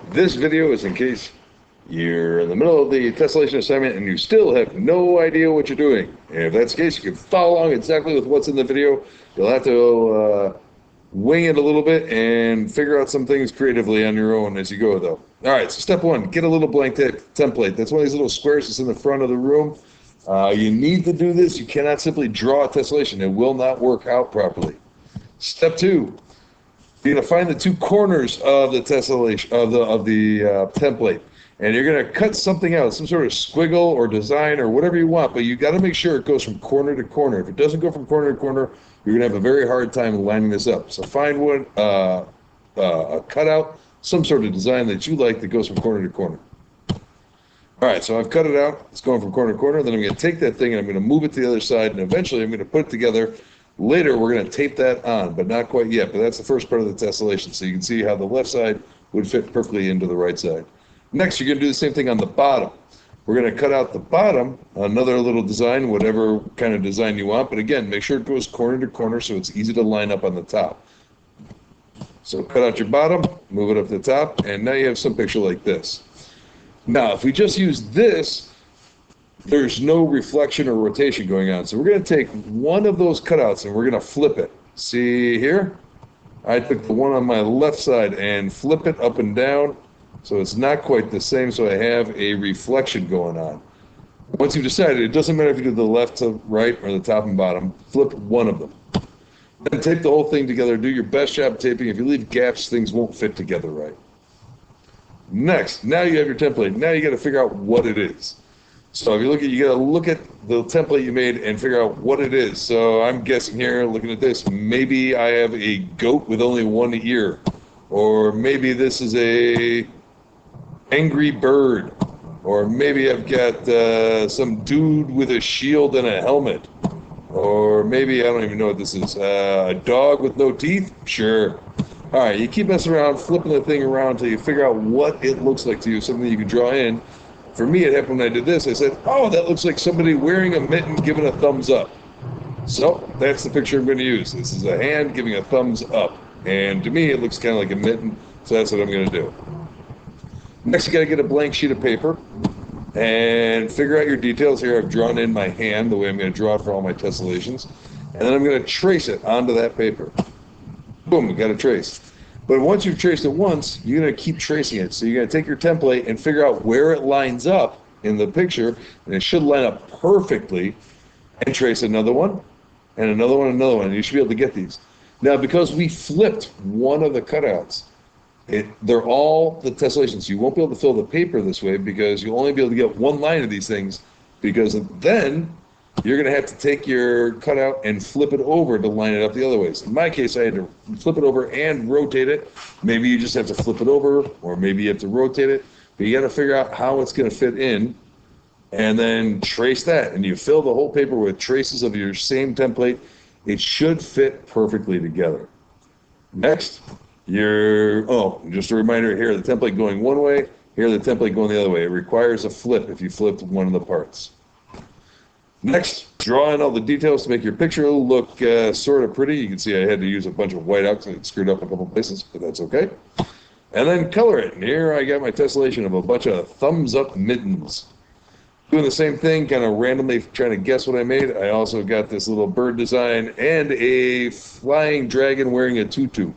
This video is in case you're in the middle of the tessellation assignment and you still have no idea what you're doing. And if that's the case, you can follow along exactly with what's in the video. You'll have to wing it a little bit and figure out some things creatively on your own as you go, though. All right, so step one, get a little blank template. That's one of these little squares that's in the front of the room. You need to do this. You cannot simply draw a tessellation. It will not work out properly. Step two, you're going to find the two corners of the tessellation of the template, and you're going to cut something out, some sort of squiggle or design or whatever you want, but you got to make sure it goes from corner to corner. If it doesn't go from corner to corner, you're going to have a very hard time lining this up. So find one, a cutout, some sort of design that you like that goes from corner to corner. All right, so I've cut it out. It's going from corner to corner. Then I'm going to take that thing and I'm going to move it to the other side, and eventually I'm going to put it together. Later, we're going to tape that on, but not quite yet. But that's the first part of the tessellation, so you can see how the left side would fit perfectly into the right side. Next, you're going to do the same thing on the bottom. We're going to cut out the bottom, another little design, whatever kind of design you want. But again, make sure it goes corner to corner so it's easy to line up on the top. So cut out your bottom, move it up to the top, and now you have some picture like this. Now, if we just use this, there's no reflection or rotation going on. So we're going to take one of those cutouts and we're going to flip it. See here? I took the one on my left side and flip it up and down. So it's not quite the same, so I have a reflection going on. Once you've decided, it doesn't matter if you do the left to right or the top and bottom, flip one of them. Then tape the whole thing together. Do your best job taping. If you leave gaps, things won't fit together right. Next, now you have your template. Now you got to figure out what it is. So if you got to look at the template you made and figure out what it is. So I'm guessing here, looking at this, maybe I have a goat with only one ear, or maybe this is a angry bird, or maybe I've got some dude with a shield and a helmet, or maybe I don't even know what this is. A dog with no teeth? Sure. All right, you keep messing around, flipping the thing around until you figure out what it looks like to you, something you can draw in. For me, it happened when I did this. I said, oh, that looks like somebody wearing a mitten giving a thumbs up. So that's the picture I'm going to use. This is a hand giving a thumbs up. And to me, it looks kind of like a mitten, so that's what I'm going to do. Next, you got to get a blank sheet of paper and figure out your details. Here I've drawn in my hand the way I'm going to draw it for all my tessellations. And then I'm going to trace it onto that paper. Boom, you got a trace. But once you've traced it once, you're going to keep tracing it. So you're going to take your template and figure out where it lines up in the picture, and it should line up perfectly, and trace another one, and another one, and another one. And you should be able to get these. Now, because we flipped one of the cutouts, they're all the tessellations. So you won't be able to fill the paper this way because you'll only be able to get one line of these things, because then you're going to have to take your cutout and flip it over to line it up the other ways. In my case, I had to flip it over and rotate it. Maybe you just have to flip it over, or maybe you have to rotate it. But you got to figure out how it's going to fit in, and then trace that. And you fill the whole paper with traces of your same template. It should fit perfectly together. Next, just a reminder here, the template going one way, here the template going the other way. It requires a flip if you flipped one of the parts. Next, draw in all the details to make your picture look sort of pretty. You can see I had to use a bunch of white out because it screwed up a couple places, but that's okay. And then color it. And here I got my tessellation of a bunch of thumbs up mittens. Doing the same thing, kind of randomly trying to guess what I made. I also got this little bird design and a flying dragon wearing a tutu.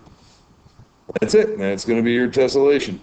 That's it. That's going to be your tessellation.